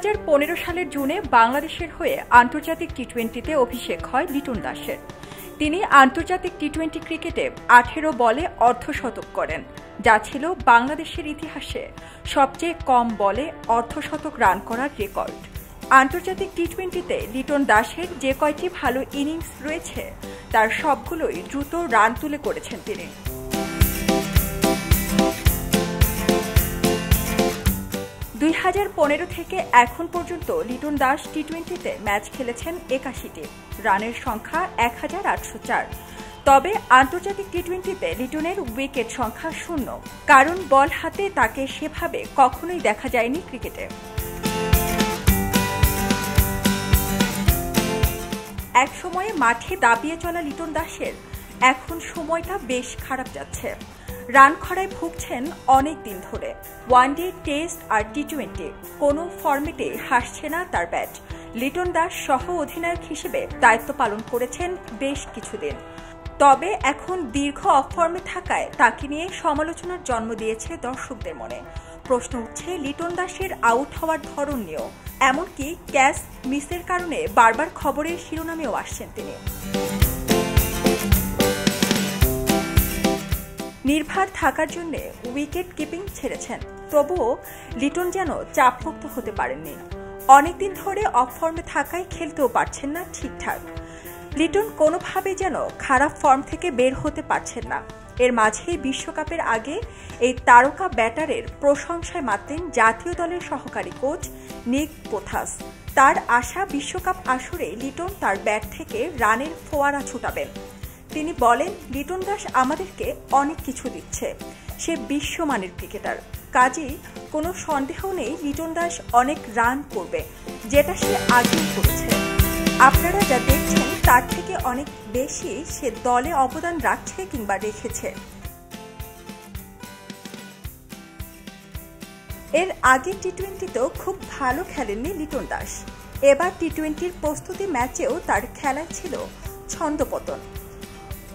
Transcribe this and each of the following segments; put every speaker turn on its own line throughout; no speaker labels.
2015 সালের জুনে বাংলাদেশের হয়ে আন্তর্জাতিক টি-20তে অভিষেক হয় লিটন দাসের। তিনি আন্তর্জাতিক টি-20 ক্রিকেটে 18 বলে অর্ধশতক করেন, যা ছিল বাংলাদেশের ইতিহাসে সবচেয়ে কম বলে অর্ধশতক রান করার রেকর্ড। আন্তর্জাতিক টি-20তে লিটন দাসের যে কয়টি ভালো ইনিংস রয়েছে তার সবগুলোই দ্রুত রান তুলে করেছেন তিনি। 2015 থেকে এখন পর্যন্ত লিটন দাস টি-20তে ম্যাচ খেলেছেন 81টি, রানের সংখ্যা 1804। তবে আন্তর্জাতিক টি-20তে লিটনের উইকেট সংখ্যা 0, কারণ বল হাতে তাকে সেভাবে কখনোই দেখা যায়নি ক্রিকেটে। এক সময়ে মাঠে দাপিয়ে চলা লিটন দাসের এখন সময়টা বেশ খারাপ যাচ্ছে। রান খরায় ভুগছেন অনেক দিন ধরে। ওয়ানডে, টেস্ট আর টি-20 কোনো ফরম্যাটে হাসছে না তার ব্যাট। লিটন দাস সহ অধিনায়ক হিসেবে দায়িত্ব পালন করেছেন বেশ কিছুদিন, তবে এখন দীর্ঘ অফ ফর্মে থাকায় তাকে নিয়ে সমালোচনার জন্ম দিয়েছে দর্শকদের মনে। প্রশ্ন উঠছে লিটন দাসের আউট হওয়ার ধরন নিয়েও, এমনকি ক্যাচ মিসের কারণে বারবার খবরের শিরোনামেও আসছেন তিনি। নির্ভার থাকার জন্য উইকেট কিপিং ছেড়েছেন, তবুও লিটন যেন চাপমুক্ত হতে পারেননি। অনেকদিন ধরে অফ ফর্মে থাকায় খেলতেও পারছেন না ঠিকঠাক। লিটন কোনোভাবে যেন খারাপ ফর্ম থেকে বের হতে পারছেন না। এর মাঝেই বিশ্বকাপের আগে এই তারকা ব্যাটারের প্রশংসায় মাতলেন জাতীয় দলের সহকারী কোচ নিক পোথাস। তার আশা বিশ্বকাপ আসরে লিটন তার ব্যাট থেকে রানের ফোয়ারা ছুটাবেন। তিনি বলেন, লিটন দাস আমাদেরকে অনেক কিছু দিচ্ছে, সে বিশ্বমানের ক্রিকেটার, কাজেই কোনো সন্দেহ নেই লিটন দাস অনেক রান করবে, যেটা সে আগেই করেছে। আপনারা যা দেখছেন তার থেকে অনেক বেশি সে দলে অবদান রাখছে কিংবা রেখেছে। এর আগে টি-20তেও খুব ভালো খেলেননি লিটন দাস। এবার টি-20র প্রস্তুতি ম্যাচেও তার খেলায় ছিল ছন্দপতন।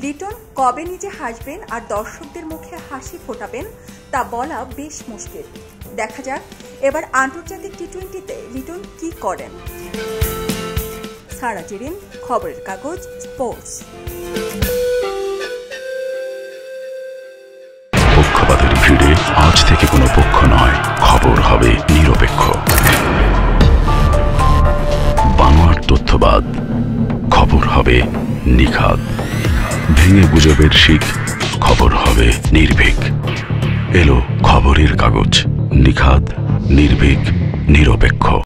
লিটন কবে নিজে হাসবেন আর দর্শকদের মুখে হাসি ফোটাবেন তা বলা বেশ মুশকিল। দেখা যাক এবার আন্তর্জাতিক টি-20তে লিটন কি করেন। সারা জেরিন, খবরের কাগজ, স্পোর্টস।
পক্ষপাতের ভিড়ে আজ থেকে কোনো পক্ষ নয়, খবর হবে নিরপেক্ষ। বানোয়ার তথ্যবাদ, খবর হবে নিখাদ। ভেঙে গুজবের শিখ, খবর হবে নির্ভীক। এলো খবরের কাগজ, নিখাদ, নির্ভীক, নিরপেক্ষ।